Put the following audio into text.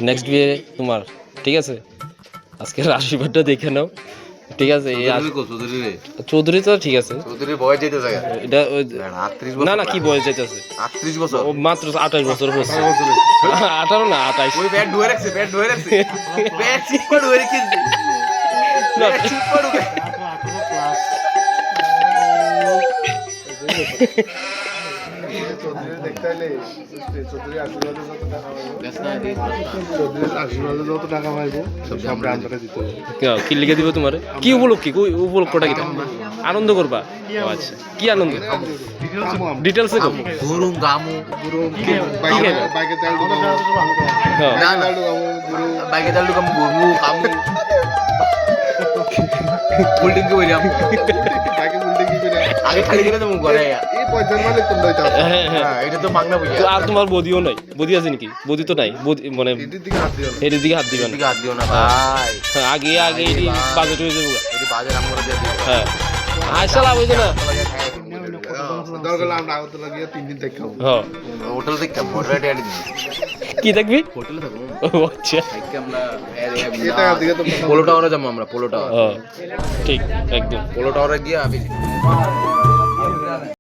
Next বিয়ে তোমার, ঠিক আছে? আজকের আশীর্বাদটা দেখে নাও, ঠিক আছে? চৌধুরী তো ঠিক আছে, এটা না না কি বয়স যাইতেছে? 38 বছর, মাত্র 28 বছর হচ্ছে। 18 না 28। ওই পেট ধরে রাখছে, পেট ধরে রাখছে, পেট চিপা ধরে রাখছে, পেট চিপা ঢুকে। কি লিখে দিব তোমার? কি উপলক্ষে? উপলক্ষটা কি? আনন্দ করবা? আচ্ছা, কি আনন্দ? ডিটেলসে কম। গুরু গামু, গুরু বাইকে তেল ঢুকামু, না না গুরু বাইকে তেল ঢুকামু, গুরু গামু হোল্ডিং কে বইরাম, বাইকে হোল্ডিং কি করে আগে খালি করে দেবো ঘরে। এই পয়সার মালিক তোমরা এটা। হ্যাঁ, এটা তো মাগনা বুঝা। আর তোমার বদিও নাই? বদি আছে নাকি? বদি তো নাই, বদি মানে এদিক দিকে হাত দিও না, এর দিকে হাত দিবেন, এদিকে হাত দিও না ভাই। আগে আগে এটি বাজেট হয়ে যাবে। এটি বাজার আমরা দিয়ে দিই। হ্যাঁ, আইসা লাভ হইছে না। দরকার আমরা আগত লাগিয়ে 3 দিন থেকে খাবো। হ্যাঁ, হোটেল থেকে মডারেট এড দিই। কি দেখবি? হোটেলে থাকবো। ও আচ্ছা, থেকে আমরা এটা দিকে তো পোলো টাওয়ারে যাবো আমরা, পোলো টাওয়ার। হ্যাঁ ঠিক, একদম পোলো টাওয়ারে গিয়ে আমি